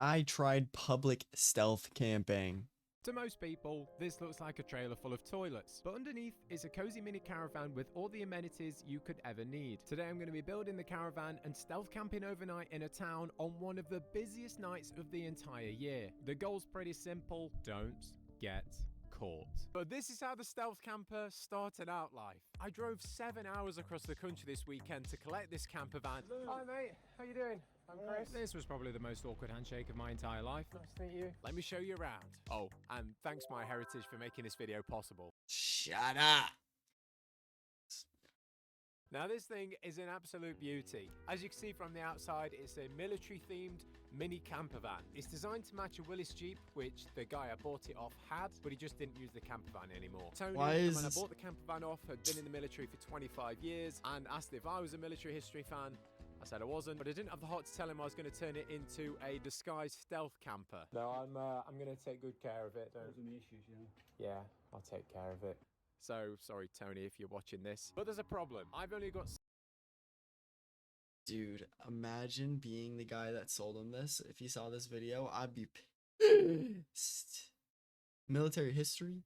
I tried public stealth camping. To most people, this looks like a trailer full of toilets, but underneath is a cozy mini caravan with all the amenities you could ever need. Today I'm going to be building the caravan and stealth camping overnight in a town on one of the busiest nights of the entire year. The goal's pretty simple: don't get caught. But this is how the stealth camper started out life. I drove 7 hours across the country this weekend to collect this camper van. Hi mate, how you doing? I'm Chris. This was probably the most awkward handshake of my entire life. Nice to meet you. Let me show you around. Oh, and thanks MyHeritage for making this video possible. Shut up. Now this thing is an absolute beauty. As you can see from the outside, it's a military themed mini camper van. It's designed to match a Willys Jeep, which the guy I bought it off had, but he just didn't use the camper van anymore. Tony, when I bought the camper van off, had been in the military for 25 years and asked if I was a military history fan. I said I wasn't, but I didn't have the heart to tell him I was going to turn it into a disguised stealth camper. No, I'm going to take good care of it. Those are the issues, you know. Yeah, I'll take care of it. So, sorry Tony if you're watching this, but there's a problem. I've only got... Dude, imagine being the guy that sold him this. If he saw this video, I'd be pissed. Military history?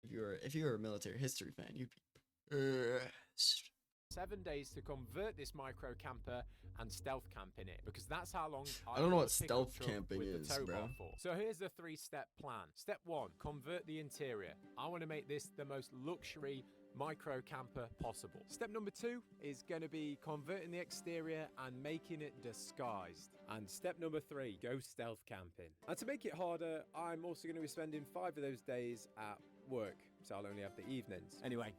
If you were a military history fan, you'd be pissed. 7 days to convert this micro camper and stealth camp in it, because that's how long I don't know what stealth camping is, bro. So here's the 3-step plan. Step 1, convert the interior. I want to make this the most luxury micro camper possible. Step number 2 is going to be converting the exterior and making it disguised. And step number 3, go stealth camping. And to make it harder, I'm also going to be spending 5 of those days at work, so I'll only have the evenings. Anyway,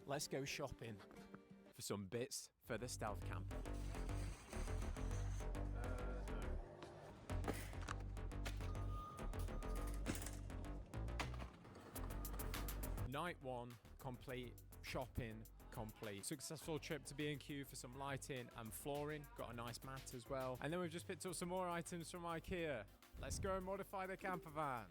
let's go shopping for some bits for the stealth camper. Night 1 complete, shopping complete. Successful trip to B&Q for some lighting and flooring. Got a nice mat as well. And then we've just picked up some more items from IKEA. Let's go and modify the camper van.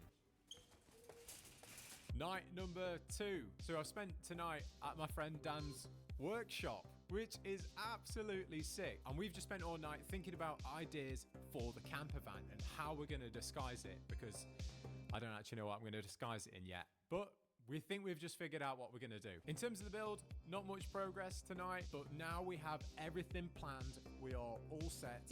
Night number 2. So I've spent tonight at my friend Dan's workshop, which is absolutely sick. And we've just spent all night thinking about ideas for the camper van and how we're going to disguise it, because I don't actually know what I'm going to disguise it in yet. But we think we've just figured out what we're going to do. In terms of the build, not much progress tonight, but now we have everything planned. We are all set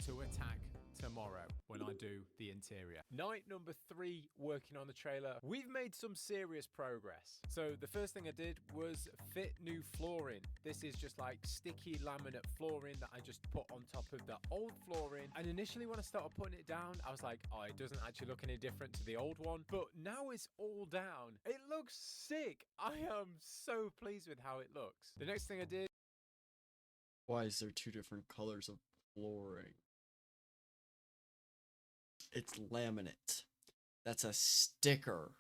to attack tomorrow when I do the interior. Night number 3, working on the trailer. We've made some serious progress. So the first thing I did was fit new flooring. This is just like sticky laminate flooring that I just put on top of the old flooring. And initially when I started putting it down, I was like, oh, it doesn't actually look any different to the old one. But now it's all down. It looks sick. I am so pleased with how it looks. The next thing I did... Why is there 2 different colors of flooring? It's laminate. That's a sticker.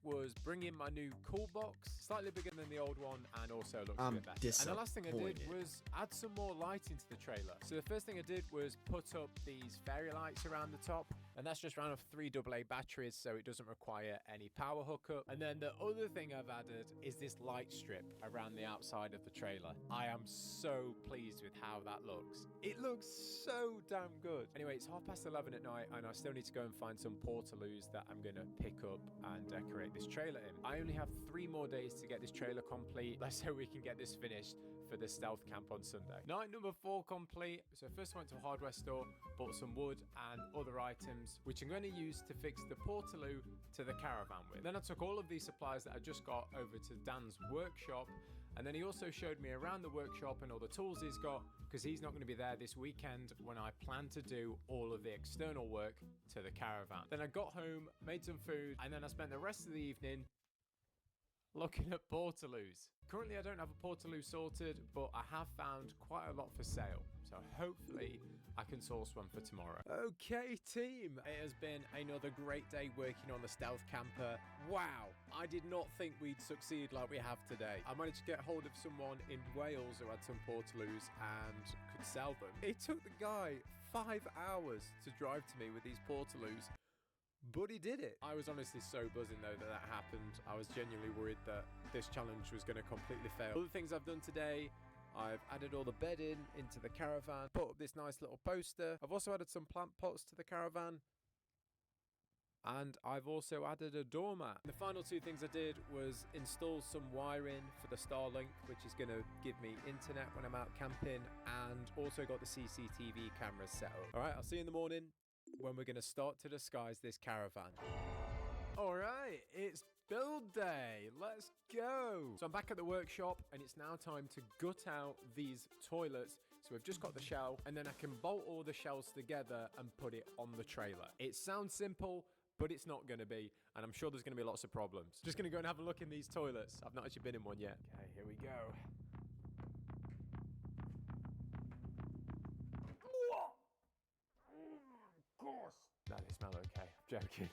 Was bring in my new cool box, slightly bigger than the old one, and also looks a bit better. And the last thing I did was add some more lighting to the trailer. So the first thing I did was put up these fairy lights around the top, and that's just ran off 3 AA batteries, so it doesn't require any power hookup. And then the other thing I've added is this light strip around the outside of the trailer. I am so pleased with how that looks. It looks so damn good. Anyway, it's 11:30 at night, and I still need to go and find some portaloos that I'm gonna pick up and decorate this trailer in. I only have 3 more days to get this trailer complete. Let's hope we can get this finished for the stealth camp on Sunday. Night number 4 complete. So first I went to a hardware store, bought some wood and other items, which I'm going to use to fix the portaloo to the caravan with. Then I took all of these supplies that I just got over to Dan's workshop, and then he also showed me around the workshop and all the tools he's got, because he's not going to be there this weekend when I plan to do all of the external work to the caravan. Then I got home, made some food, and then I spent the rest of the evening looking at portaloos. Currently I don't have a portaloo sorted, but I have found quite a lot for sale. So hopefully I can source one for tomorrow. Okay team, it has been another great day working on the stealth camper. Wow, I did not think we'd succeed like we have today. I managed to get hold of someone in Wales who had some portaloos and could sell them. It took the guy 5 hours to drive to me with these portaloos, but he did it. I was honestly so buzzing though that happened. I was genuinely worried that this challenge was going to completely fail. Other things I've done today, I've added all the bedding into the caravan, put up this nice little poster. I've also added some plant pots to the caravan. And I've also added a doormat. The final two things I did was install some wiring for the Starlink, which is going to give me internet when I'm out camping, and also got the CCTV cameras set up. All right, I'll see you in the morning when we're going to start to disguise this caravan. All right, it's build day. Let's go. So I'm back at the workshop, and it's now time to gut out these toilets. So we've just got the shell, and then I can bolt all the shells together and put it on the trailer. It sounds simple, but it's not going to be, and I'm sure there's going to be lots of problems. Just going to go and have a look in these toilets. I've not actually been in one yet. Okay, here we go. Of course. No, they smell okay. I'm joking.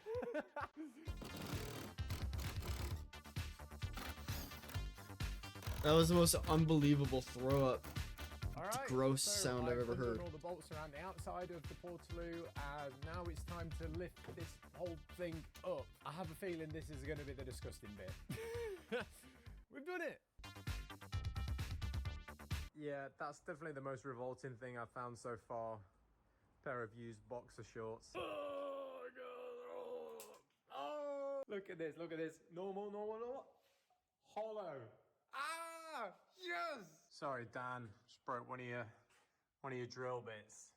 That was the most unbelievable throw up. Alright, Gross sound I've ever heard. All the bolts around the outside of the Portaloo, and now it's time to lift this whole thing up. I have a feeling this is going to be the disgusting bit. We've done it! Yeah, that's definitely the most revolting thing I've found so far. Pair of used boxer shorts. Oh, God. Oh! Look at this, look at this. Normal, normal, normal. Hollow. Ah! Yes! Sorry, Dan. Just broke one of your drill bits.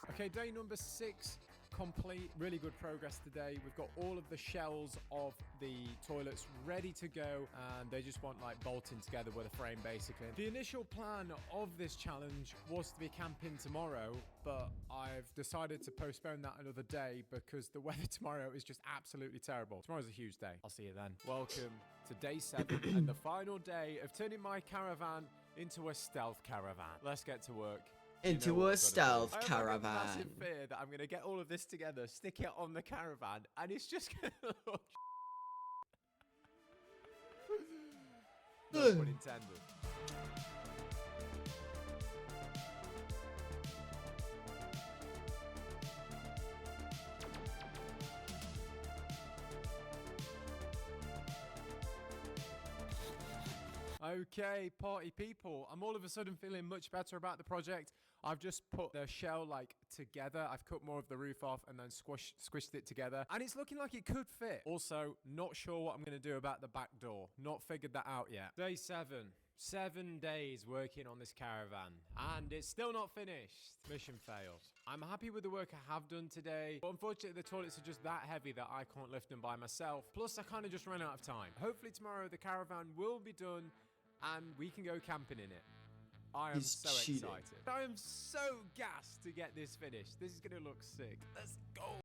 Okay, day number 6 complete. Really good progress today. We've got all of the shells of the toilets ready to go, and they just want like bolting together with a frame basically. The initial plan of this challenge was to be camping tomorrow, but I've decided to postpone that another day because the weather tomorrow is just absolutely terrible. Tomorrow's a huge day. I'll see you then. Welcome to day 7 and the final day of turning my caravan into a stealth caravan. Let's get to work. Into a stealth caravan. I have a massive fear that I'm going to get all of this together, stick it on the caravan, and it's just going to look... No pun intended. Okay, party people, I'm all of a sudden feeling much better about the project. I've just put the shell like together. I've cut more of the roof off and then squished it together, and it's looking like it could fit. Also, not sure what I'm going to do about the back door. Not figured that out yet. Day 7. 7 days working on this caravan, and it's still not finished. Mission failed. I'm happy with the work I have done today, but unfortunately the toilets are just that heavy that I can't lift them by myself. Plus, I kind of just ran out of time. Hopefully tomorrow the caravan will be done and we can go camping in it. I am so excited. I am so gassed to get this finished. This is going to look sick. Let's go.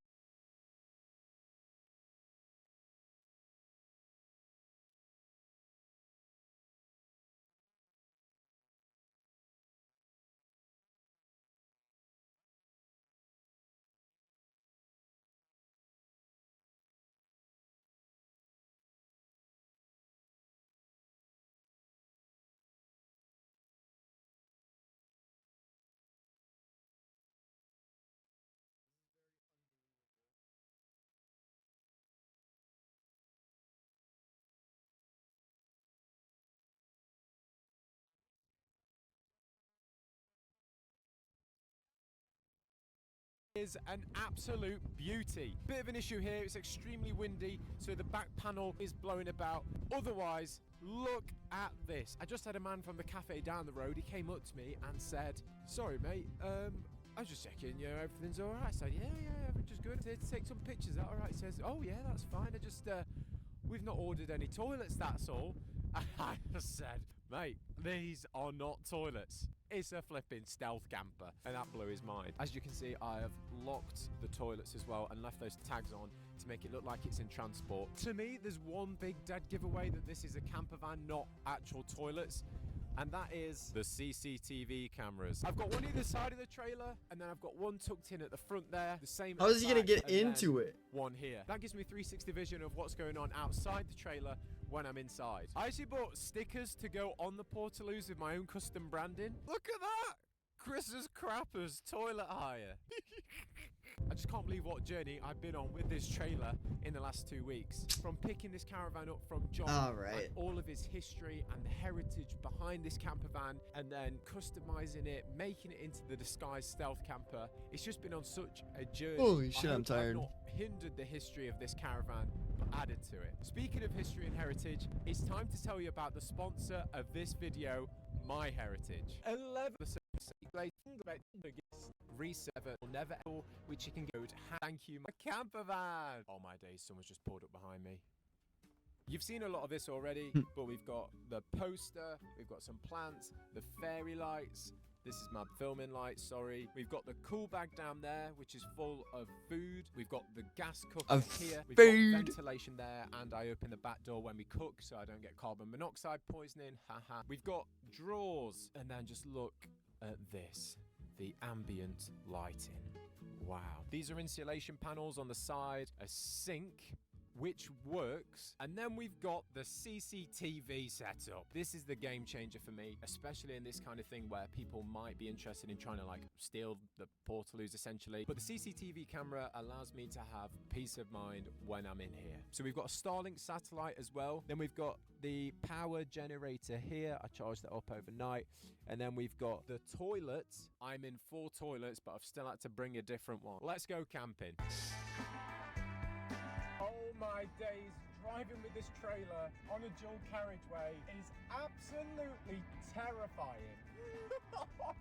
Is an absolute beauty. Bit of an issue here, it's extremely windy, so the back panel is blowing about. Otherwise, look at this. I just had a man from the cafe down the road. He came up to me and said, sorry mate, I was just checking, you know, everything's all right. I said, yeah, everything's just good. Here to take some pictures. Is that all right? He says, oh yeah, that's fine. I just, we've not ordered any toilets, that's all. I just said, mate, these are not toilets. It's a flipping stealth camper, and that blew his mind. As you can see, I have locked the toilets as well and left those tags on to make it look like it's in transport. To me, there's one big dead giveaway that this is a camper van, not actual toilets, and that is the CCTV cameras. I've got one either side of the trailer, and then I've got one tucked in at the front there. The same. How is he gonna get into it? One here. That gives me 360 vision of what's going on outside the trailer when I'm inside. I actually bought stickers to go on the Portaloos with my own custom branding. Look at that! Chris's Crappers toilet hire. I just can't believe what journey I've been on with this trailer in the last 2 weeks. From picking this caravan up from John, and all of his history and the heritage behind this camper van, and then customizing it, making it into the disguised stealth camper. It's just been on such a journey. Holy shit, I'm tired. I've not hindered the history of this caravan, but added to it. Speaking of history and heritage, it's time to tell you about the sponsor of this video, My Heritage. 11 reserve will never end, which you can go to. Thank you, my camper van. Oh my days, someone's just pulled up behind me. You've seen a lot of this already, but we've got the poster, we've got some plants, the fairy lights. This is my filming light, sorry. We've got the cool bag down there, which is full of food. We've got the gas cooker here. We've got ventilation there, and I open the back door when we cook so I don't get carbon monoxide poisoning. Haha. We've got drawers, and then just look at this. The ambient lighting. Wow. These are insulation panels on the side, a sink, which works, and then we've got the CCTV setup. This is the game changer for me, especially in this kind of thing where people might be interested in trying to like steal the Portaloos essentially. But the CCTV camera allows me to have peace of mind when I'm in here. So we've got a Starlink satellite as well. Then we've got the power generator here. I charged that up overnight. And then we've got the toilets. I'm in 4 toilets, but I've still had to bring a different one. Let's go camping. Oh my days, driving with this trailer on a dual carriageway is absolutely terrifying.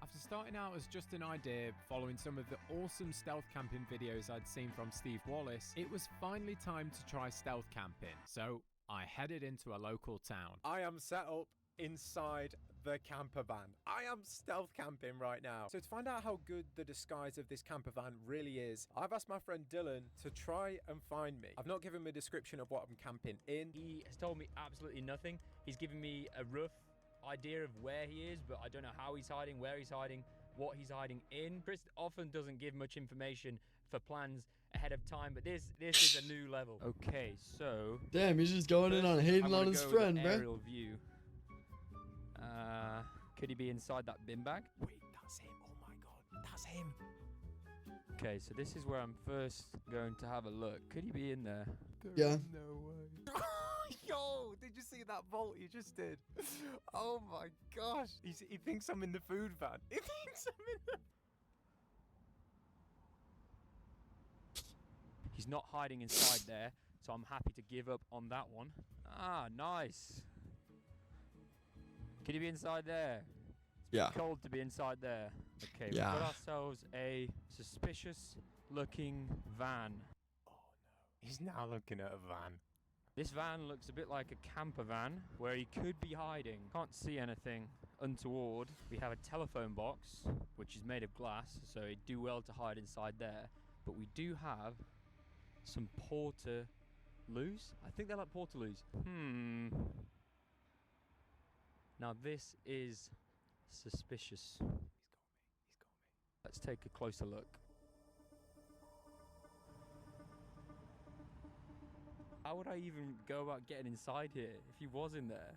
After starting out as just an idea, following some of the awesome stealth camping videos I'd seen from Steve Wallace, it was finally time to try stealth camping. So I headed into a local town. I am set up inside the camper van. I am stealth camping right now. So to find out how good the disguise of this camper van really is, I've asked my friend Dylan to try and find me. I've not given him a description of what I'm camping in. He has told me absolutely nothing. He's given me a rough idea of where he is, but I don't know how he's hiding, where he's hiding, what he's hiding in. Chris often doesn't give much information for plans ahead of time, but this is a new level. Okay, so damn, he's just going in on hating on his friend, bro. Aerial view. Could he be inside that bin bag? Wait, that's him. Oh my god, that's him. Okay, so this is where I'm first going to have a look. Could he be in there? Yeah. No way. Yo, did you see that vault you just did? Oh my gosh. He thinks I'm in the food van. He thinks I'm in the... He's not hiding inside there, so I'm happy to give up on that one. Ah, nice. Could he be inside there? It's cold to be inside there. Okay, we've got ourselves a suspicious looking van. Oh no, he's now looking at a van. This van looks a bit like a camper van where he could be hiding. Can't see anything untoward. We have a telephone box, which is made of glass, so he'd do well to hide inside there. But we do have some Portaloos. I think they're like Portaloos. Now this is suspicious. He's got me. Let's take a closer look. How would I even go about getting inside here if he was in there?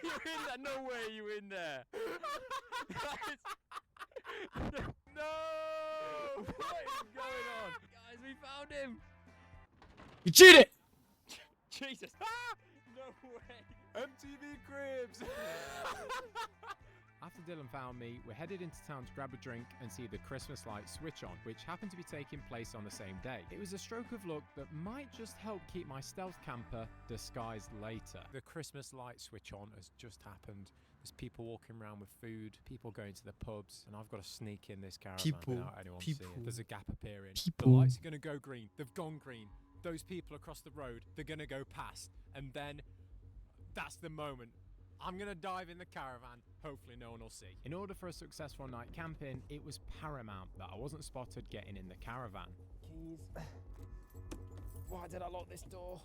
You're in there. No way you in there. No! What is going on? Guys, we found him. You cheated! Jesus. No way. MTV Cribs! After Dylan found me, we headed into town to grab a drink and see the Christmas lights switch on, which happened to be taking place on the same day. It was a stroke of luck that might just help keep my stealth camper disguised later. The Christmas light switch on has just happened. There's people walking around with food, people going to the pubs, and I've got to sneak in this caravan without anyone seeing it. There's a gap appearing. The lights are going to go green. They've gone green. Those people across the road, they're going to go past. And then that's the moment. I'm going to dive in the caravan. Hopefully no one will see. In order for a successful night camping, it was paramount that I wasn't spotted getting in the caravan. Keys. Why did I lock this door?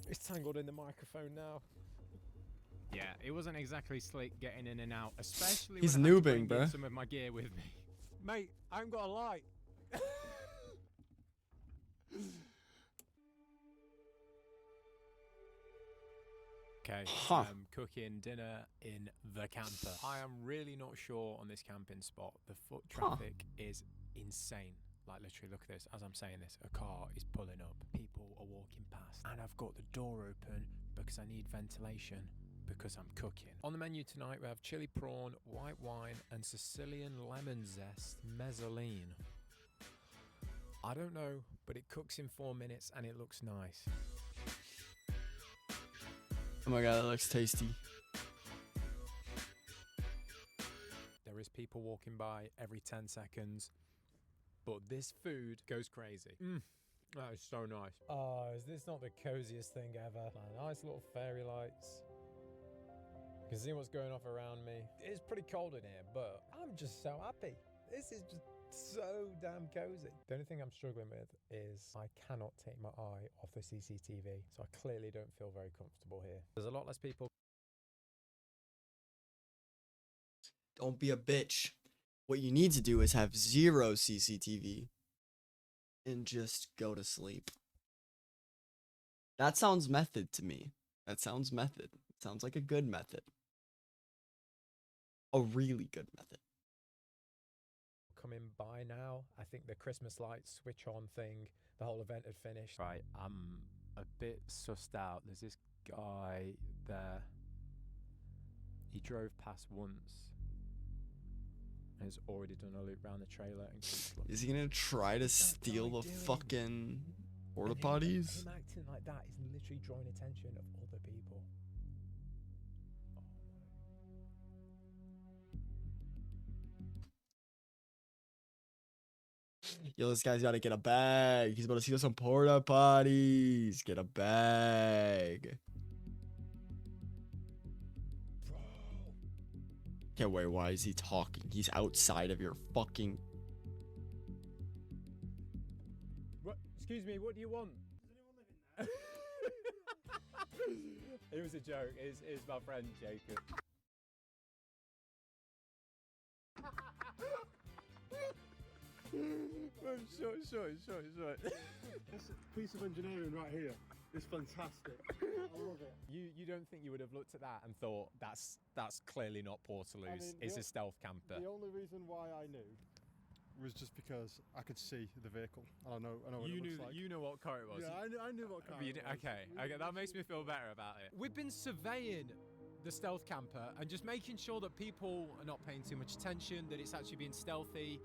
It's tangled in the microphone now. Yeah, it wasn't exactly slick getting in and out, especially He's when I had to noobing, bring bro. some of my gear with me. Mate, I haven't got a light. Okay, cooking dinner in the camper. I am really not sure on this camping spot. The foot traffic is insane. Like, literally, look at this. As I'm saying this, a car is pulling up. People are walking past. And I've got the door open because I need ventilation because I'm cooking. On the menu tonight, we have chili prawn, white wine, and Sicilian lemon zest mezzoline. I don't know, but it cooks in 4 minutes and it looks nice. Oh my god, that looks tasty. There is people walking by every 10 seconds. But this food goes crazy. That is so nice. Oh, is this not the coziest thing ever? Nice little fairy lights. You can see what's going off around me. It's pretty cold in here, but I'm just so happy. This is just so damn cozy. The only thing I'm struggling with is I cannot take my eye off the CCTV, so I clearly don't feel very comfortable here. There's a lot less people. Don't be a bitch. What you need to do is have 0 CCTV and just go to sleep. That sounds method to me. That sounds method. It sounds like a good method. A really good method. Coming by now. I think the Christmas lights switch on thing, the whole event had finished. Right, I'm a bit sussed out. There's this guy there. He drove past once. Has already done a loop around the trailer and is he gonna try to steal the fucking porta potties? Him acting like that is literally drawing attention of other people. Yo, this guy's gotta get a bag. He's about to steal some porta potties. Get a bag. Okay, wait, why is he talking? He's outside of your fucking... What? Excuse me, what do you want? Does anyone live in there? It was a joke. It's my friend, Jacob. Short. This piece of engineering right here is fantastic. I love it. You don't think you would have looked at that and thought that's clearly not Portaloo's? It's a stealth camper. The only reason why I knew was just because I could see the vehicle. I know what it looks like. You know what car it was. Yeah, I knew what car it was. Okay, that makes me feel better about it. We've been surveying the stealth camper and just making sure that people are not paying too much attention, that it's actually being stealthy,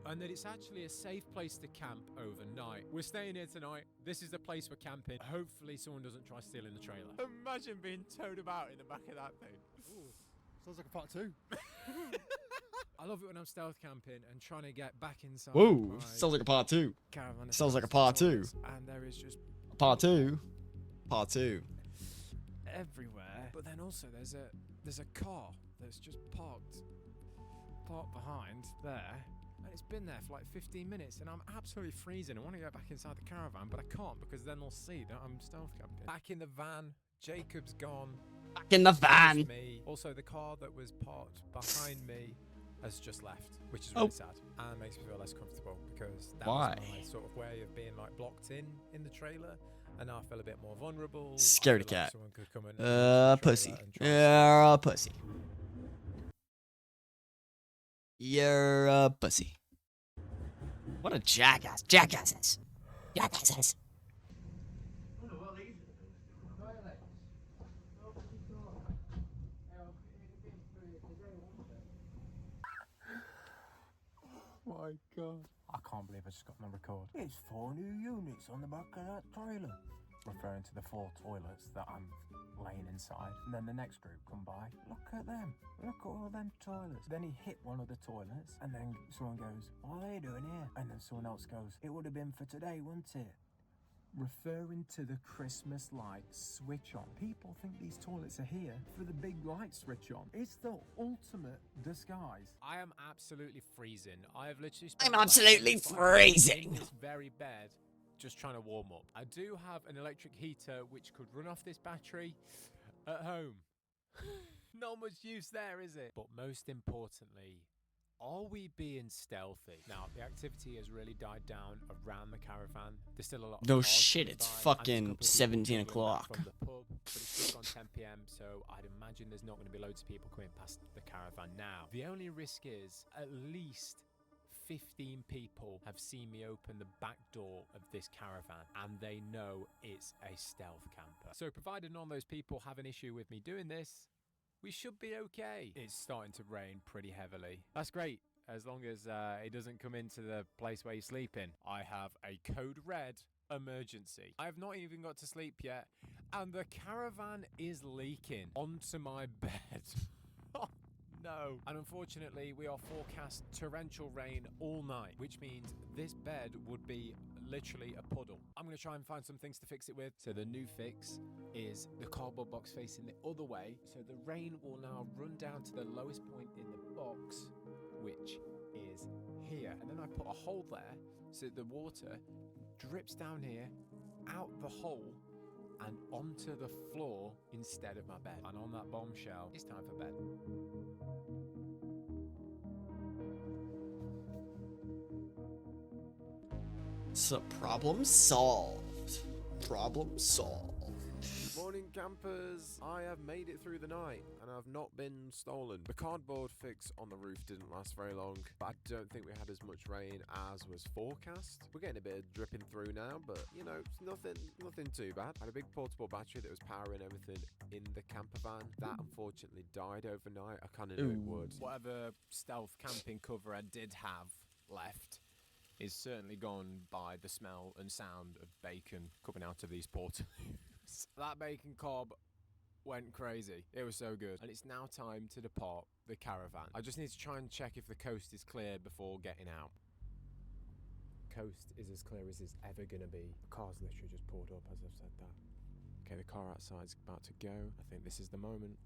and that it's actually a safe place to camp overnight. We're staying here tonight. This is the place we're camping. Hopefully someone doesn't try stealing the trailer. Imagine being towed about in the back of that thing. Ooh, sounds like a part 2. I love it when I'm stealth camping and trying to get back inside. Whoa, sounds like a part 2. Caravan. Sounds like a part 2. And there is just... Part 2. Part 2. Everywhere. But then also there's a car that's just parked behind there. And it's been there for like 15 minutes and I'm absolutely freezing. I want to go back inside the caravan, but I can't because then they'll see that I'm stealth camping. Back in the van, Jacob's gone. Back in the van. Me. Also, the car that was parked behind me has just left, which is really sad and makes me feel less comfortable because that was my sort of way of being like blocked in the trailer. And now I feel a bit more vulnerable. Scaredy cat. Someone could come and pussy. You're a pussy. You're a pussy. What a jackass. Jackasses. Jackasses. My God. I can't believe I just got on record. It's 4 new units on the back of that trailer. Referring to the 4 toilets that I'm laying inside. And then the next group come by. Look at them. Look at all them toilets. Then he hit one of the toilets. And then someone goes, what are they doing here? And then someone else goes, it would have been for today, wouldn't it? Referring to the Christmas lights switch on. People think these toilets are here for the big light switch on. It's the ultimate disguise. I am absolutely freezing. I have literally spent in this very bed just trying to warm up. I do have an electric heater which could run off this battery at home. Not much use there, is it? But most importantly, Are we being stealthy? Now, the activity has really died down around the caravan. There's still a lot of No cars shit, coming it's by, and fucking there's a couple of people 17 juggling back o'clock. from the pub, but it's just gone 10 p.m, so I'd imagine there's not going to be loads of people coming past the caravan now. The only risk is at least 15 people have seen me open the back door of this caravan, and they know it's a stealth camper. So provided none of those people have an issue with me doing this, we should be okay. It's starting to rain pretty heavily. That's great, as long as it doesn't come into the place where you're sleeping. I have a code red emergency. I have not even got to sleep yet, and the caravan is leaking onto my bed. Oh, no. And unfortunately, we are forecast torrential rain all night, which means this bed would be literally a puddle. I'm going to try and find some things to fix it with. So the new fix is the cardboard box facing the other way. So the rain will now run down to the lowest point in the box, which is here. And then I put a hole there so the water drips down here, out the hole, and onto the floor instead of my bed. And on that bombshell, it's time for bed. So problem solved. Problem solved. Morning campers, I have made it through the night and I've not been stolen. The cardboard fix on the roof didn't last very long, but I don't think we had as much rain as was forecast. We're getting a bit of dripping through now, but you know, it's nothing too bad. I had a big portable battery that was powering everything in the camper van. That unfortunately died overnight. I kind of knew it would. Whatever stealth camping cover I did have left is certainly gone by the smell and sound of bacon coming out of these portaloos. That bacon cob went crazy. It was so good. And it's now time to depart the caravan. I just need to try and check if the coast is clear before getting out. Coast is as clear as it's ever gonna be. The car's literally just pulled up as I've said that. Okay, the car outside's about to go. I think this is the moment.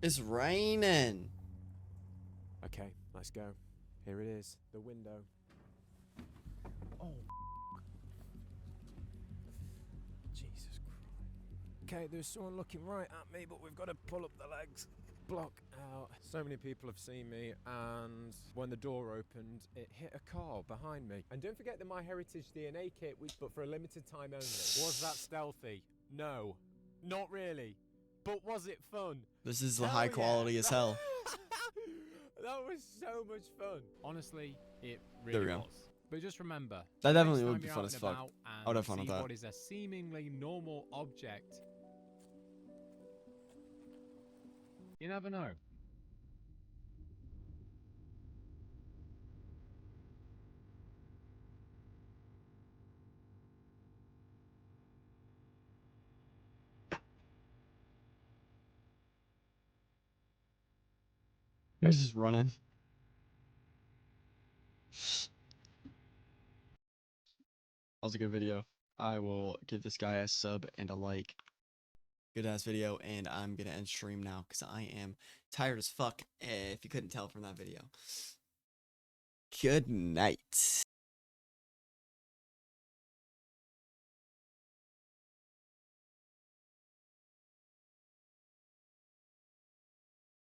It's raining. Okay, let's go. Here it is, the window. Oh, Jesus Christ. Okay, there's someone looking right at me, but we've got to pull up the legs. Block out. So many people have seen me, and when the door opened, it hit a car behind me. And don't forget the MyHeritage DNA kit, but for a limited time only. Was that stealthy? No, not really. But was it fun? This is the Hell high quality yeah. as hell. That was so much fun. Honestly, it There we really go. was. But just remember, That next definitely would time be you're fun out as and fuck. about I would have fun and with see that. what is a seemingly normal object, you never know. Guys just running. That was a good video. I will give this guy a sub and a like. Good ass video, and I'm gonna end stream now because I am tired as fuck. If you couldn't tell from that video. Good night.